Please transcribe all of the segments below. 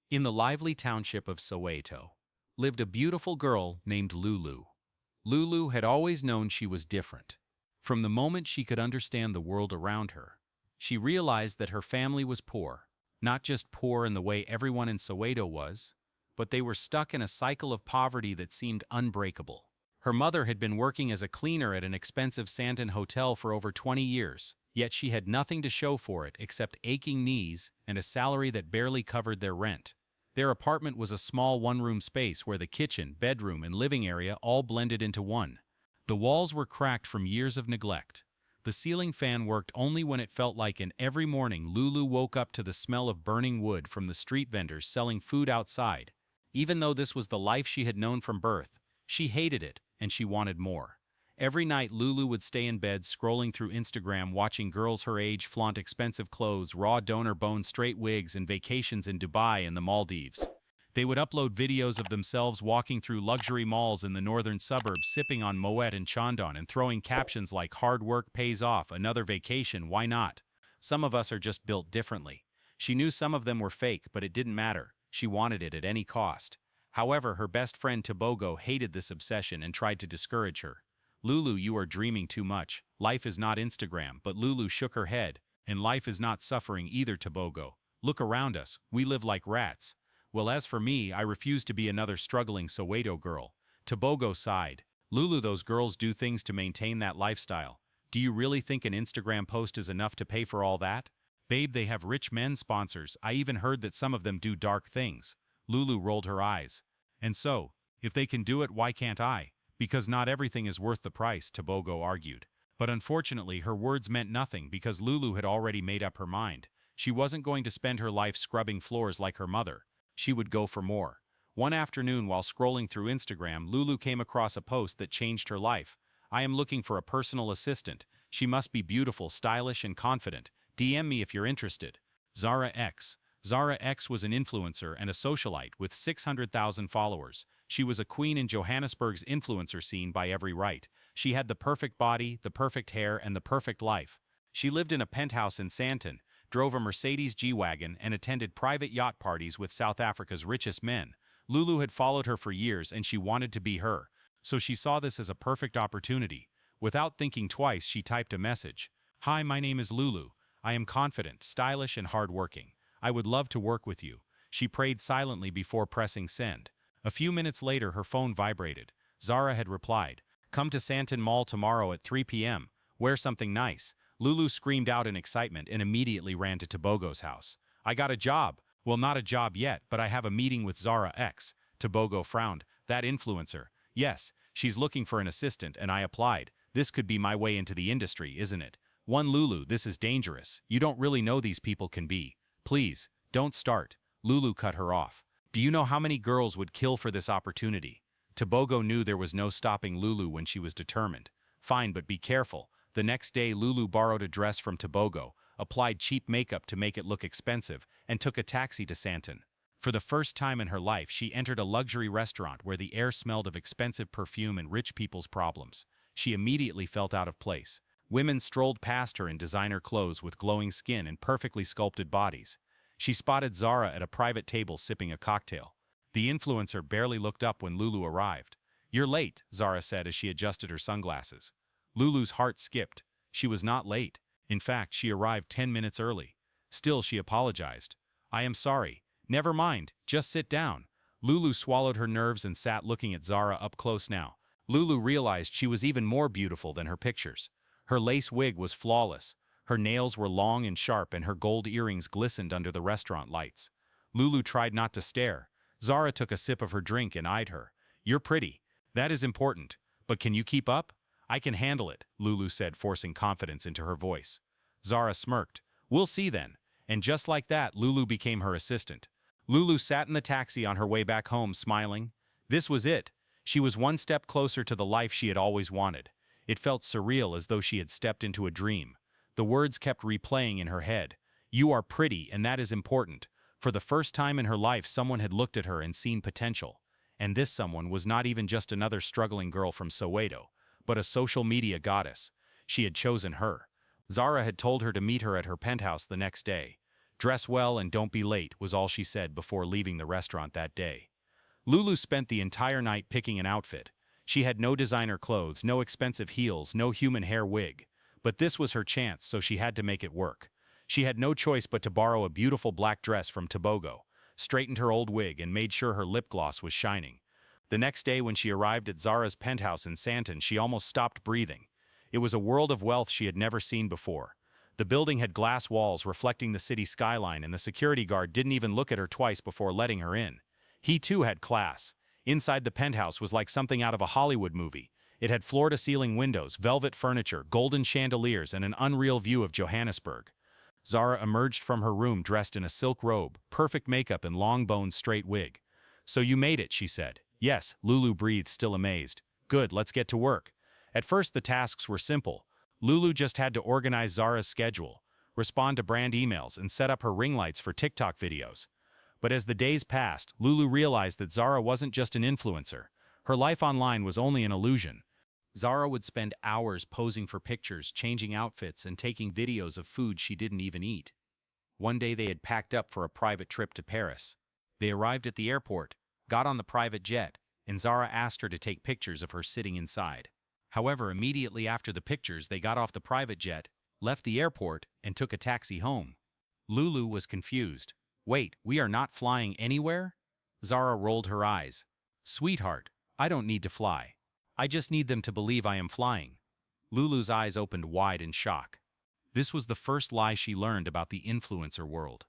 In the lively township of Soweto lived a beautiful girl named Lulu. Lulu had always known she was different. From the moment she could understand the world around her, she realized that her family was poor, not just poor in the way everyone in Soweto was, but they were stuck in a cycle of poverty that seemed unbreakable. Her mother had been working as a cleaner at an expensive Santon hotel for over 20 years, yet she had nothing to show for it except aching knees and a salary that barely covered their rent. Their apartment was a small one-room space where the kitchen, bedroom, and living area all blended into one. The walls were cracked from years of neglect. The ceiling fan worked only when it felt like, and every morning Lulu woke up to the smell of burning wood from the street vendors selling food outside. Even though this was the life she had known from birth, she hated it, and she wanted more. Every night Lulu would stay in bed scrolling through Instagram, watching girls her age flaunt expensive clothes, raw donor bone straight wigs, and vacations in Dubai and the Maldives. They would upload videos of themselves walking through luxury malls in the northern suburbs, sipping on Moet and Chandon and throwing captions like "hard work pays off, another vacation, why not?" Some of us are just built differently. She knew some of them were fake, but it didn't matter. She wanted it at any cost. However, her best friend Tobogo hated this obsession and tried to discourage her. "Lulu, you are dreaming too much. Life is not Instagram." But Lulu shook her head. "And life is not suffering either, Tobogo. Look around us. We live like rats." "Well, as for me, I refuse to be another struggling Soweto girl." Tobogo sighed. "Lulu, those girls do things to maintain that lifestyle. Do you really think an Instagram post is enough to pay for all that?" "Babe, they have rich men sponsors. I even heard that some of them do dark things." Lulu rolled her eyes. "And so, if they can do it, why can't I?" "Because not everything is worth the price," Tobogo argued. But unfortunately, her words meant nothing because Lulu had already made up her mind. She wasn't going to spend her life scrubbing floors like her mother. She would go for more. One afternoon, while scrolling through Instagram, Lulu came across a post that changed her life. "I am looking for a personal assistant. She must be beautiful, stylish, and confident. DM me if you're interested." Zara X. Zara X was an influencer and a socialite with 600,000 followers. She was a queen in Johannesburg's influencer scene by every right. She had the perfect body, the perfect hair, and the perfect life. She lived in a penthouse in Santon, drove a Mercedes G-Wagon, and attended private yacht parties with South Africa's richest men. Lulu had followed her for years and she wanted to be her, so she saw this as a perfect opportunity. Without thinking twice, she typed a message. "Hi, my name is Lulu. I am confident, stylish, and hardworking. I would love to work with you." She prayed silently before pressing send. A few minutes later, her phone vibrated. Zara had replied, "Come to Santon Mall tomorrow at 3 p.m. Wear something nice." Lulu screamed out in excitement and immediately ran to Tobogo's house. "I got a job." "Well, not a job yet, but I have a meeting with Zara X." Tobogo frowned. "That influencer?" "Yes, she's looking for an assistant and I applied. This could be my way into the industry, isn't it?" "One, Lulu, this is dangerous. You don't really know these people can be. Please, don't start." Lulu cut her off. "Do you know how many girls would kill for this opportunity?" Tobogo knew there was no stopping Lulu when she was determined. "Fine, but be careful." The next day, Lulu borrowed a dress from Tobogo, applied cheap makeup to make it look expensive, and took a taxi to Santon. For the first time in her life, she entered a luxury restaurant where the air smelled of expensive perfume and rich people's problems. She immediately felt out of place. Women strolled past her in designer clothes with glowing skin and perfectly sculpted bodies. She spotted Zara at a private table sipping a cocktail. The influencer barely looked up when Lulu arrived. "You're late," Zara said as she adjusted her sunglasses. Lulu's heart skipped. She was not late. In fact, she arrived 10 minutes early. Still, she apologized. "I am sorry." "Never mind, just sit down." Lulu swallowed her nerves and sat looking at Zara up close now. Lulu realized she was even more beautiful than her pictures. Her lace wig was flawless. Her nails were long and sharp and her gold earrings glistened under the restaurant lights. Lulu tried not to stare. Zara took a sip of her drink and eyed her. "You're pretty. That is important. But can you keep up?" "I can handle it," Lulu said, forcing confidence into her voice. Zara smirked. "We'll see then." And just like that, Lulu became her assistant. Lulu sat in the taxi on her way back home, smiling. This was it. She was one step closer to the life she had always wanted. It felt surreal, as though she had stepped into a dream. The words kept replaying in her head. "You are pretty, and that is important." For the first time in her life, someone had looked at her and seen potential. And this someone was not even just another struggling girl from Soweto, but a social media goddess. She had chosen her. Zara had told her to meet her at her penthouse the next day. "Dress well and don't be late," was all she said before leaving the restaurant that day. Lulu spent the entire night picking an outfit. She had no designer clothes, no expensive heels, no human hair wig. But this was her chance, so she had to make it work. She had no choice but to borrow a beautiful black dress from Tobago, straightened her old wig, and made sure her lip gloss was shining. The next day when she arrived at Zara's penthouse in Santon, she almost stopped breathing. It was a world of wealth she had never seen before. The building had glass walls reflecting the city skyline, and the security guard didn't even look at her twice before letting her in. He too had class. Inside the penthouse was like something out of a Hollywood movie. It had floor-to-ceiling windows, velvet furniture, golden chandeliers, and an unreal view of Johannesburg. Zara emerged from her room dressed in a silk robe, perfect makeup, and long-boned straight wig. "So you made it," she said. "Yes," Lulu breathed, still amazed. "Good, let's get to work." At first the tasks were simple. Lulu just had to organize Zara's schedule, respond to brand emails, and set up her ring lights for TikTok videos. But as the days passed, Lulu realized that Zara wasn't just an influencer. Her life online was only an illusion. Zara would spend hours posing for pictures, changing outfits, and taking videos of food she didn't even eat. One day they had packed up for a private trip to Paris. They arrived at the airport, got on the private jet, and Zara asked her to take pictures of her sitting inside. However, immediately after the pictures, they got off the private jet, left the airport, and took a taxi home. Lulu was confused. "Wait, we are not flying anywhere?" Zara rolled her eyes. "Sweetheart, I don't need to fly. I just need them to believe I am flying." Lulu's eyes opened wide in shock. This was the first lie she learned about the influencer world.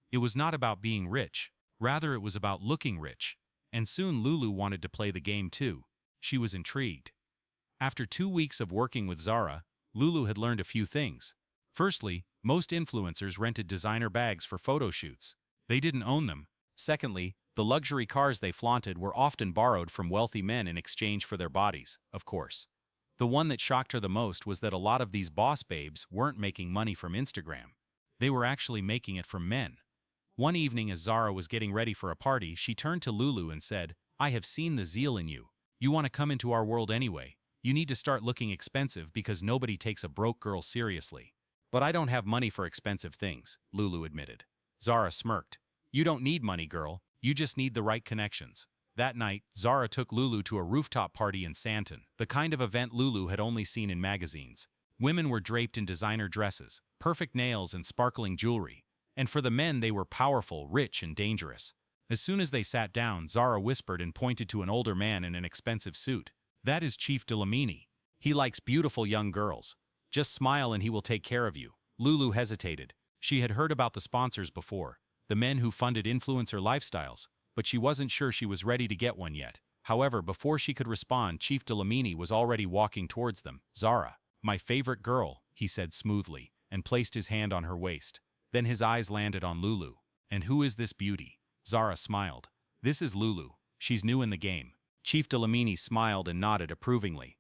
It was not about being rich. Rather, it was about looking rich. And soon Lulu wanted to play the game too. She was intrigued. After 2 weeks of working with Zara, Lulu had learned a few things. Firstly, most influencers rented designer bags for photo shoots. They didn't own them. Secondly, the luxury cars they flaunted were often borrowed from wealthy men in exchange for their bodies, of course. The one that shocked her the most was that a lot of these boss babes weren't making money from Instagram. They were actually making it from men. One evening as Zara was getting ready for a party, she turned to Lulu and said, "I have seen the zeal in you. You want to come into our world anyway. You need to start looking expensive because nobody takes a broke girl seriously." "But I don't have money for expensive things," Lulu admitted. Zara smirked. "You don't need money, girl. You just need the right connections." That night, Zara took Lulu to a rooftop party in Santon, the kind of event Lulu had only seen in magazines. Women were draped in designer dresses, perfect nails, and sparkling jewelry. And for the men, they were powerful, rich, and dangerous. As soon as they sat down, Zara whispered and pointed to an older man in an expensive suit. "That is Chief Delamini. He likes beautiful young girls. Just smile and he will take care of you." Lulu hesitated. She had heard about the sponsors before, the men who funded influencer lifestyles, but she wasn't sure she was ready to get one yet. However, before she could respond, Chief Delamini was already walking towards them. "Zara, my favorite girl," he said smoothly, and placed his hand on her waist. Then his eyes landed on Lulu. "And who is this beauty?" Zara smiled. "This is Lulu. She's new in the game." Chief Delamini smiled and nodded approvingly.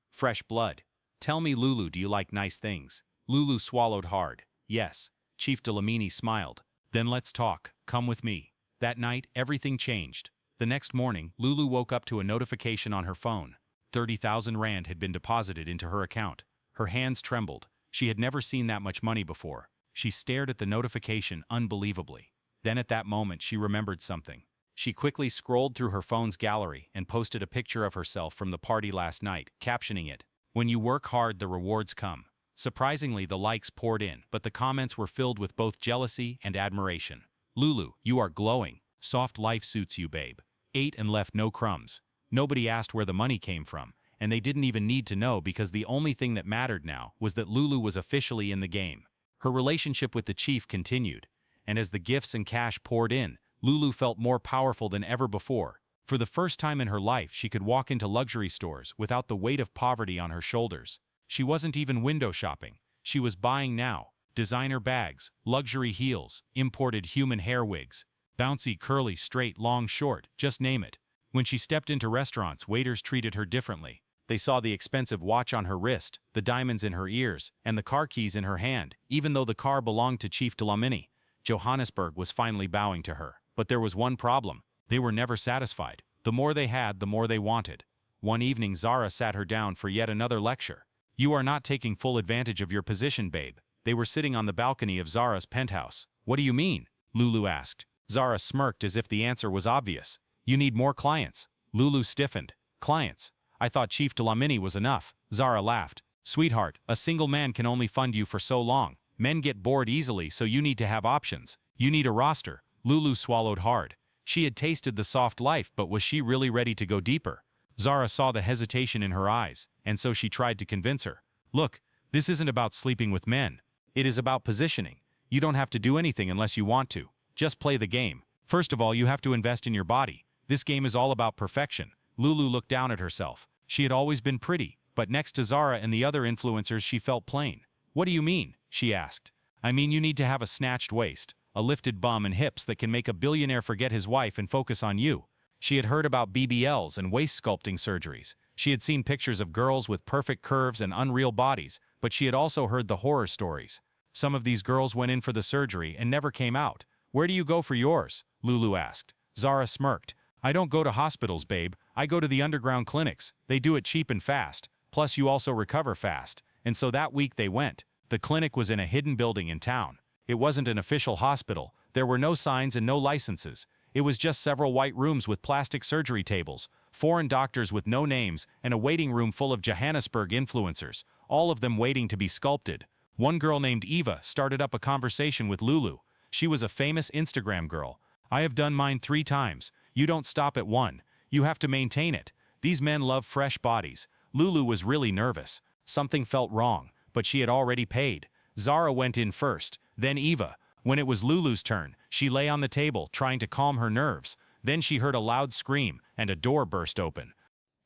Fresh blood. "Tell me, Lulu, do you like nice things?" Lulu swallowed hard. "Yes." Chief Delamini smiled. "Then let's talk. Come with me." That night, everything changed. The next morning, Lulu woke up to a notification on her phone. 30,000 rand had been deposited into her account. Her hands trembled. She had never seen that much money before. She stared at the notification unbelievably. Then at that moment, she remembered something. She quickly scrolled through her phone's gallery and posted a picture of herself from the party last night, captioning it, "When you work hard, the rewards come." Surprisingly, the likes poured in, but the comments were filled with both jealousy and admiration. "Lulu, you are glowing. Soft life suits you, babe. Ate and left no crumbs." Nobody asked where the money came from, and they didn't even need to know because the only thing that mattered now was that Lulu was officially in the game. Her relationship with the chief continued, and as the gifts and cash poured in, Lulu felt more powerful than ever before. For the first time in her life, she could walk into luxury stores without the weight of poverty on her shoulders. She wasn't even window shopping. She was buying now. Designer bags, luxury heels, imported human hair wigs, bouncy, curly, straight, long, short, just name it. When she stepped into restaurants, waiters treated her differently. They saw the expensive watch on her wrist, the diamonds in her ears, and the car keys in her hand, even though the car belonged to Chief Delamini. Johannesburg was finally bowing to her. But there was one problem. They were never satisfied. The more they had, the more they wanted. One evening, Zara sat her down for yet another lecture. "You are not taking full advantage of your position, babe." They were sitting on the balcony of Zara's penthouse. What do you mean? Lulu asked. Zara smirked as if the answer was obvious. You need more clients. Lulu stiffened. Clients? I thought Chief Dlamini was enough. Zara laughed. Sweetheart, a single man can only fund you for so long. Men get bored easily, so you need to have options. You need a roster. Lulu swallowed hard. She had tasted the soft life, but was she really ready to go deeper? Zara saw the hesitation in her eyes, and so she tried to convince her. Look, this isn't about sleeping with men. It is about positioning. You don't have to do anything unless you want to. Just play the game. First of all, you have to invest in your body. This game is all about perfection. Lulu looked down at herself. She had always been pretty, but next to Zara and the other influencers she felt plain. What do you mean? She asked. I mean you need to have a snatched waist, a lifted bum and hips that can make a billionaire forget his wife and focus on you. She had heard about BBLs and waist sculpting surgeries. She had seen pictures of girls with perfect curves and unreal bodies, but she had also heard the horror stories. Some of these girls went in for the surgery and never came out. Where do you go for yours? Lulu asked. Zara smirked. I don't go to hospitals, babe. I go to the underground clinics. They do it cheap and fast. Plus you also recover fast. And so that week they went. The clinic was in a hidden building in town. It wasn't an official hospital. There were no signs and no licenses. It was just several white rooms with plastic surgery tables, foreign doctors with no names, and a waiting room full of Johannesburg influencers, all of them waiting to be sculpted. One girl named Eva started up a conversation with Lulu. She was a famous Instagram girl. I have done mine 3 times. You don't stop at 1. You have to maintain it. These men love fresh bodies. Lulu was really nervous. Something felt wrong, but she had already paid. Zara went in first, then Eva. When it was Lulu's turn, she lay on the table, trying to calm her nerves. Then she heard a loud scream, and a door burst open.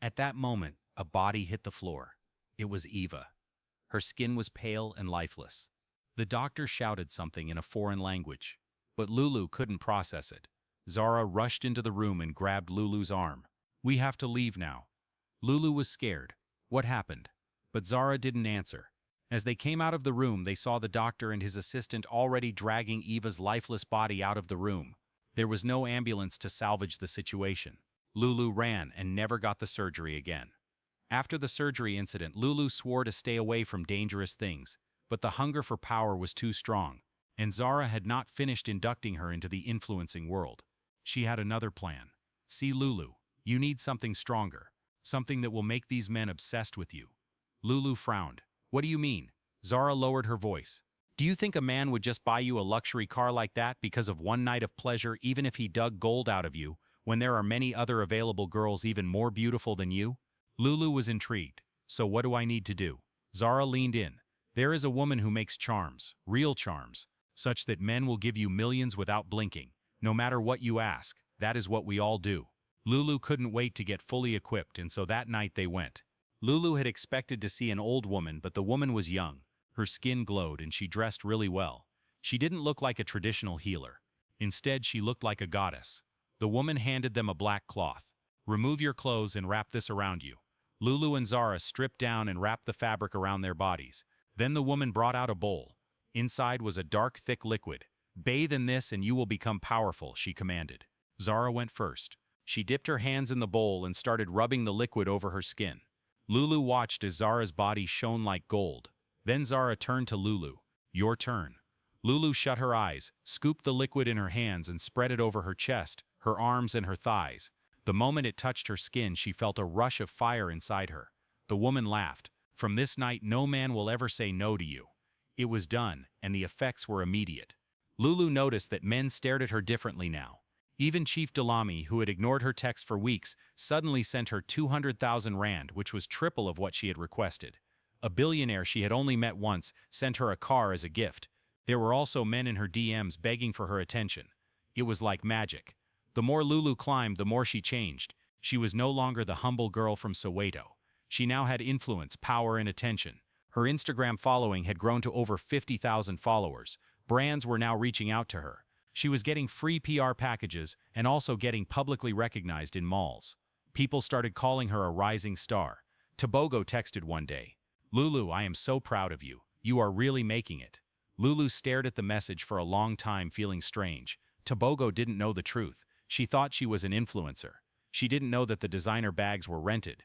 At that moment, a body hit the floor. It was Eva. Her skin was pale and lifeless. The doctor shouted something in a foreign language, but Lulu couldn't process it. Zara rushed into the room and grabbed Lulu's arm. We have to leave now. Lulu was scared. What happened? But Zara didn't answer. As they came out of the room, they saw the doctor and his assistant already dragging Eva's lifeless body out of the room. There was no ambulance to salvage the situation. Lulu ran and never got the surgery again. After the surgery incident, Lulu swore to stay away from dangerous things, but the hunger for power was too strong, and Zara had not finished inducting her into the influencing world. She had another plan. See, Lulu, you need something stronger, something that will make these men obsessed with you. Lulu frowned. What do you mean? Zara lowered her voice. Do you think a man would just buy you a luxury car like that because of one night of pleasure, even if he dug gold out of you, when there are many other available girls even more beautiful than you? Lulu was intrigued. So what do I need to do? Zara leaned in. There is a woman who makes charms, real charms, such that men will give you millions without blinking, no matter what you ask. That is what we all do. Lulu couldn't wait to get fully equipped, and so that night they went. Lulu had expected to see an old woman, but the woman was young. Her skin glowed and she dressed really well. She didn't look like a traditional healer. Instead, she looked like a goddess. The woman handed them a black cloth. Remove your clothes and wrap this around you. Lulu and Zara stripped down and wrapped the fabric around their bodies. Then the woman brought out a bowl. Inside was a dark, thick liquid. Bathe in this and you will become powerful, she commanded. Zara went first. She dipped her hands in the bowl and started rubbing the liquid over her skin. Lulu watched as Zara's body shone like gold. Then Zara turned to Lulu. Your turn. Lulu shut her eyes, scooped the liquid in her hands and spread it over her chest, her arms and her thighs. The moment it touched her skin, she felt a rush of fire inside her. The woman laughed. From this night, no man will ever say no to you. It was done, and the effects were immediate. Lulu noticed that men stared at her differently now. Even Chief Dlamini, who had ignored her text for weeks, suddenly sent her 200,000 rand, which was triple of what she had requested. A billionaire she had only met once sent her a car as a gift. There were also men in her DMs begging for her attention. It was like magic. The more Lulu climbed, the more she changed. She was no longer the humble girl from Soweto. She now had influence, power, and attention. Her Instagram following had grown to over 50,000 followers. Brands were now reaching out to her. She was getting free PR packages and also getting publicly recognized in malls. People started calling her a rising star. Tobogo texted one day, Lulu, I am so proud of you. You are really making it. Lulu stared at the message for a long time, feeling strange. Tobogo didn't know the truth. She thought she was an influencer. She didn't know that the designer bags were rented,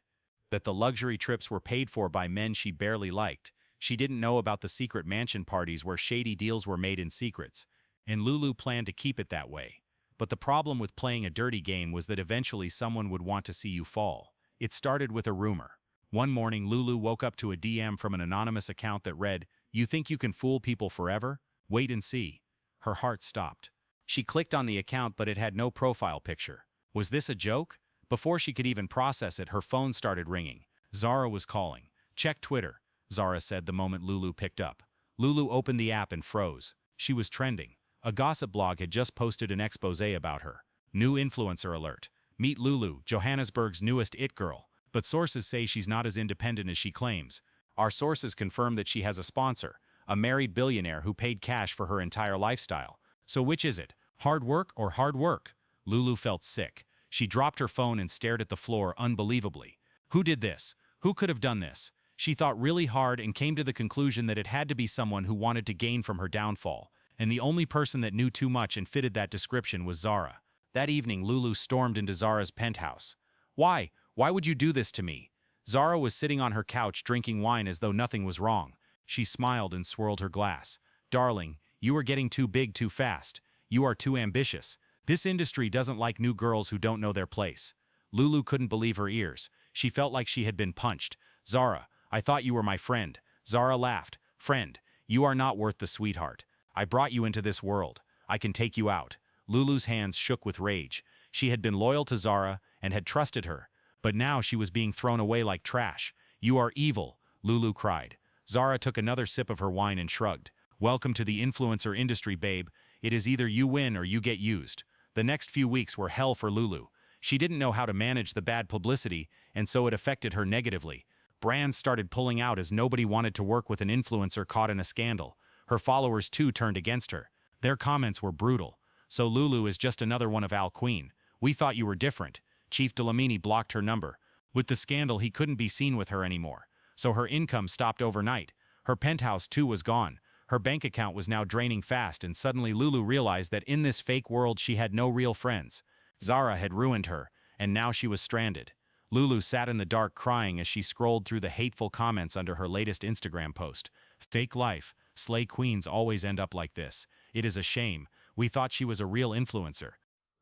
that the luxury trips were paid for by men she barely liked. She didn't know about the secret mansion parties where shady deals were made in secrets. and Lulu planned to keep it that way. But the problem with playing a dirty game was that eventually someone would want to see you fall. It started with a rumor. One morning, Lulu woke up to a DM from an anonymous account that read, "You think you can fool people forever? Wait and see." Her heart stopped. She clicked on the account, but it had no profile picture. Was this a joke? Before she could even process it, her phone started ringing. Zara was calling. "Check Twitter," Zara said the moment Lulu picked up. Lulu opened the app and froze. She was trending. A gossip blog had just posted an expose about her. New influencer alert. Meet Lulu, Johannesburg's newest it girl. But sources say she's not as independent as she claims. Our sources confirm that she has a sponsor, a married billionaire who paid cash for her entire lifestyle. So which is it? Hard work or hard work? Lulu felt sick. She dropped her phone and stared at the floor unbelievably. Who did this? Who could have done this? She thought really hard and came to the conclusion that it had to be someone who wanted to gain from her downfall. And the only person that knew too much and fitted that description was Zara. That evening, Lulu stormed into Zara's penthouse. Why? Why would you do this to me? Zara was sitting on her couch drinking wine as though nothing was wrong. She smiled and swirled her glass. Darling, you are getting too big too fast. You are too ambitious. This industry doesn't like new girls who don't know their place. Lulu couldn't believe her ears. She felt like she had been punched. Zara, I thought you were my friend. Zara laughed. Friend, you are not worth the sweetheart. I brought you into this world. I can take you out. Lulu's hands shook with rage. She had been loyal to Zara and had trusted her. But now she was being thrown away like trash. You are evil, Lulu cried. Zara took another sip of her wine and shrugged. Welcome to the influencer industry, babe. It is either you win or you get used. The next few weeks were hell for Lulu. She didn't know how to manage the bad publicity, and so it affected her negatively. Brands started pulling out as nobody wanted to work with an influencer caught in a scandal. Her followers too turned against her. Their comments were brutal. So Lulu is just another one of Al Queen. We thought you were different. Chief Delamini blocked her number. With the scandal, he couldn't be seen with her anymore. So her income stopped overnight. Her penthouse too was gone. Her bank account was now draining fast, and suddenly Lulu realized that in this fake world she had no real friends. Zara had ruined her, and now she was stranded. Lulu sat in the dark crying as she scrolled through the hateful comments under her latest Instagram post. Fake life. Slay queens always end up like this. It is a shame. We thought she was a real influencer.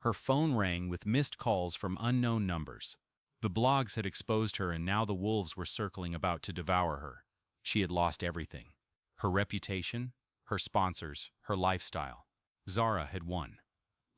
Her phone rang with missed calls from unknown numbers. The blogs had exposed her, and now the wolves were circling about to devour her. She had lost everything. Her reputation, her sponsors, her lifestyle. Zara had won.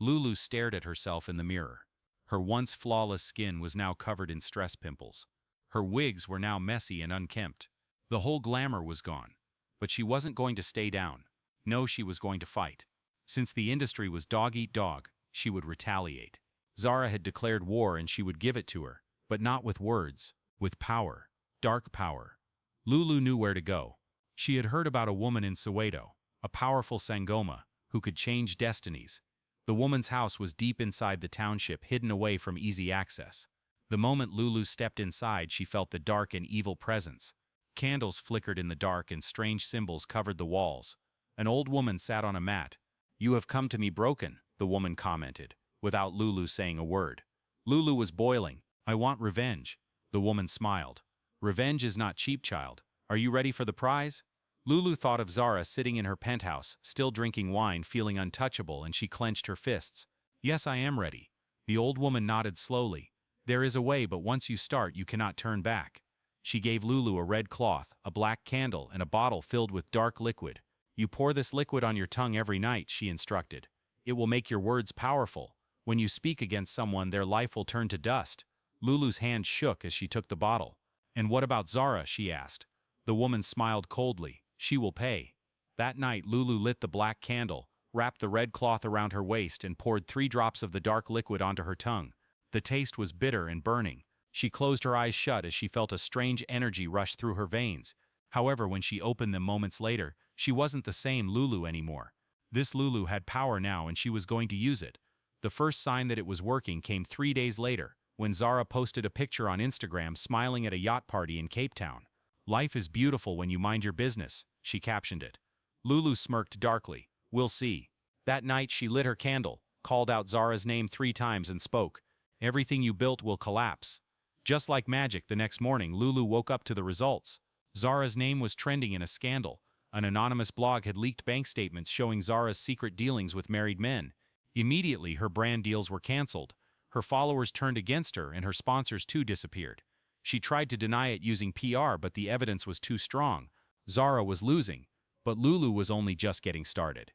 Lulu stared at herself in the mirror. Her once flawless skin was now covered in stress pimples. Her wigs were now messy and unkempt. The whole glamour was gone. But she wasn't going to stay down. No, she was going to fight. Since the industry was dog eat dog, she would retaliate. Zara had declared war, and she would give it to her, but not with words, with power, dark power. Lulu knew where to go. She had heard about a woman in Soweto, a powerful Sangoma, who could change destinies. The woman's house was deep inside the township, hidden away from easy access. The moment Lulu stepped inside, she felt the dark and evil presence. Candles flickered in the dark and strange symbols covered the walls. An old woman sat on a mat. "You have come to me broken," the woman commented, without Lulu saying a word. Lulu was boiling. "I want revenge." The woman smiled. "Revenge is not cheap, child. Are you ready for the prize?" Lulu thought of Zara sitting in her penthouse, still drinking wine, feeling untouchable, and she clenched her fists. "Yes, I am ready." The old woman nodded slowly. "There is a way, but once you start, you cannot turn back." She gave Lulu a red cloth, a black candle, and a bottle filled with dark liquid. "You pour this liquid on your tongue every night," she instructed. "It will make your words powerful. When you speak against someone, their life will turn to dust." Lulu's hand shook as she took the bottle. "And what about Zara?" she asked. The woman smiled coldly. "She will pay." That night, Lulu lit the black candle, wrapped the red cloth around her waist, and poured 3 drops of the dark liquid onto her tongue. The taste was bitter and burning. She closed her eyes shut as she felt a strange energy rush through her veins. However, when she opened them moments later, she wasn't the same Lulu anymore. This Lulu had power now, and she was going to use it. The first sign that it was working came 3 days later, when Zara posted a picture on Instagram smiling at a yacht party in Cape Town. "Life is beautiful when you mind your business," she captioned it. Lulu smirked darkly. "We'll see." That night she lit her candle, called out Zara's name 3 times and spoke. "Everything you built will collapse." Just like magic, the next morning Lulu woke up to the results. Zara's name was trending in a scandal. An anonymous blog had leaked bank statements showing Zara's secret dealings with married men. Immediately, her brand deals were canceled. Her followers turned against her and her sponsors too disappeared. She tried to deny it using PR, but the evidence was too strong. Zara was losing, but Lulu was only just getting started.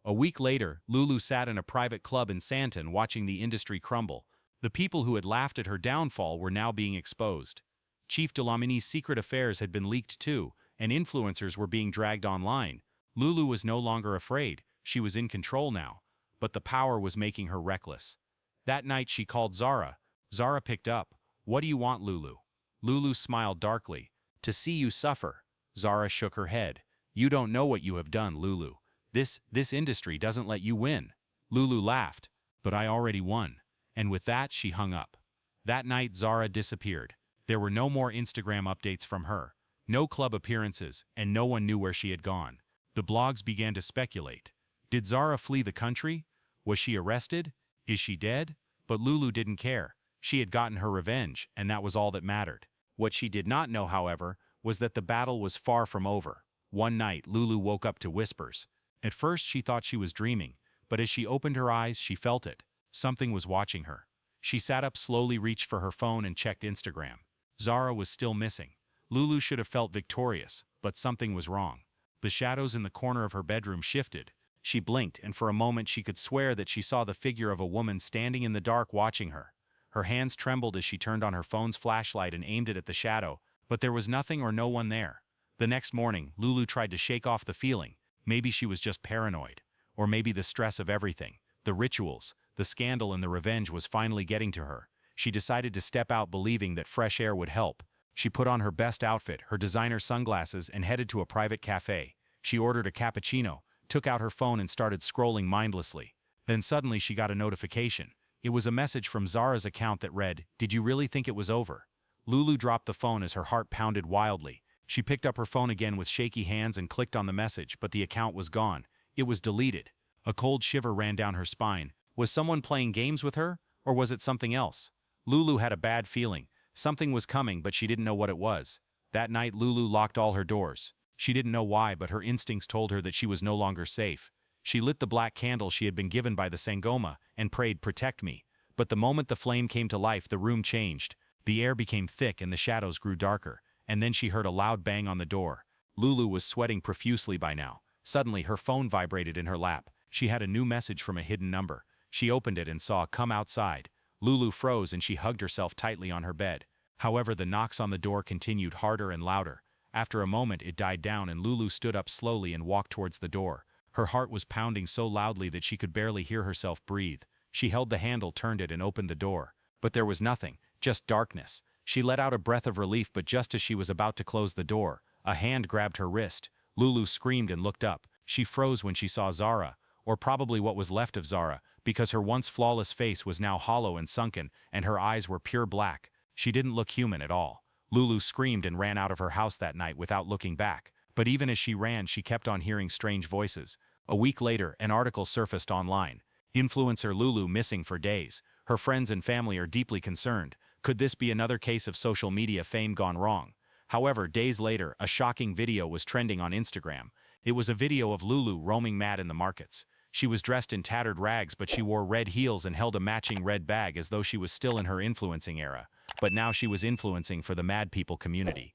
A week later, Lulu sat in a private club in Santon watching the industry crumble. The people who had laughed at her downfall were now being exposed. Chief Dlamini's secret affairs had been leaked too, and influencers were being dragged online. Lulu was no longer afraid. She was in control now, but the power was making her reckless. That night she called Zara. Zara picked up. "What do you want, Lulu?" Lulu smiled darkly. "To see you suffer." Zara shook her head. "You don't know what you have done, Lulu. This industry doesn't let you win." Lulu laughed. "But I already won." And with that, she hung up. That night, Zara disappeared. There were no more Instagram updates from her, no club appearances, and no one knew where she had gone. The blogs began to speculate. Did Zara flee the country? Was she arrested? Is she dead? But Lulu didn't care. She had gotten her revenge, and that was all that mattered. What she did not know, however, was that the battle was far from over. One night, Lulu woke up to whispers. At first, she thought she was dreaming, but as she opened her eyes, she felt it. Something was watching her. She sat up slowly, reached for her phone, and checked Instagram. Zara was still missing. Lulu should have felt victorious, but something was wrong. The shadows in the corner of her bedroom shifted. She blinked, and for a moment she could swear that she saw the figure of a woman standing in the dark watching her. Her hands trembled as she turned on her phone's flashlight and aimed it at the shadow, but there was nothing or no one there. The next morning, Lulu tried to shake off the feeling. Maybe she was just paranoid. Or maybe the stress of everything, the rituals, the scandal, and the revenge was finally getting to her. She decided to step out, believing that fresh air would help. She put on her best outfit, her designer sunglasses, and headed to a private cafe. She ordered a cappuccino, took out her phone, and started scrolling mindlessly. Then suddenly she got a notification. It was a message from Zara's account that read, "Did you really think it was over?" Lulu dropped the phone as her heart pounded wildly. She picked up her phone again with shaky hands and clicked on the message, but the account was gone. It was deleted. A cold shiver ran down her spine. Was someone playing games with her, or was it something else? Lulu had a bad feeling. Something was coming, but she didn't know what it was. That night, Lulu locked all her doors. She didn't know why, but her instincts told her that she was no longer safe. She lit the black candle she had been given by the Sangoma and prayed, "Protect me." But the moment the flame came to life, the room changed. The air became thick and the shadows grew darker. And then she heard a loud bang on the door. Lulu was sweating profusely by now. Suddenly, her phone vibrated in her lap. She had a new message from a hidden number. She opened it and saw, "Come outside." Lulu froze and she hugged herself tightly on her bed. However, the knocks on the door continued harder and louder. After a moment, it died down and Lulu stood up slowly and walked towards the door. Her heart was pounding so loudly that she could barely hear herself breathe. She held the handle, turned it, and opened the door. But there was nothing, just darkness. She let out a breath of relief, but just as she was about to close the door, a hand grabbed her wrist. Lulu screamed and looked up. She froze when she saw Zara, or probably what was left of Zara, because her once flawless face was now hollow and sunken, and her eyes were pure black. She didn't look human at all. Lulu screamed and ran out of her house that night without looking back. But even as she ran, she kept on hearing strange voices. A week later, an article surfaced online. Influencer Lulu missing for days. Her friends and family are deeply concerned. Could this be another case of social media fame gone wrong? However, days later, a shocking video was trending on Instagram. It was a video of Lulu roaming mad in the markets. She was dressed in tattered rags, but she wore red heels and held a matching red bag as though she was still in her influencing era. But now she was influencing for the Mad People community.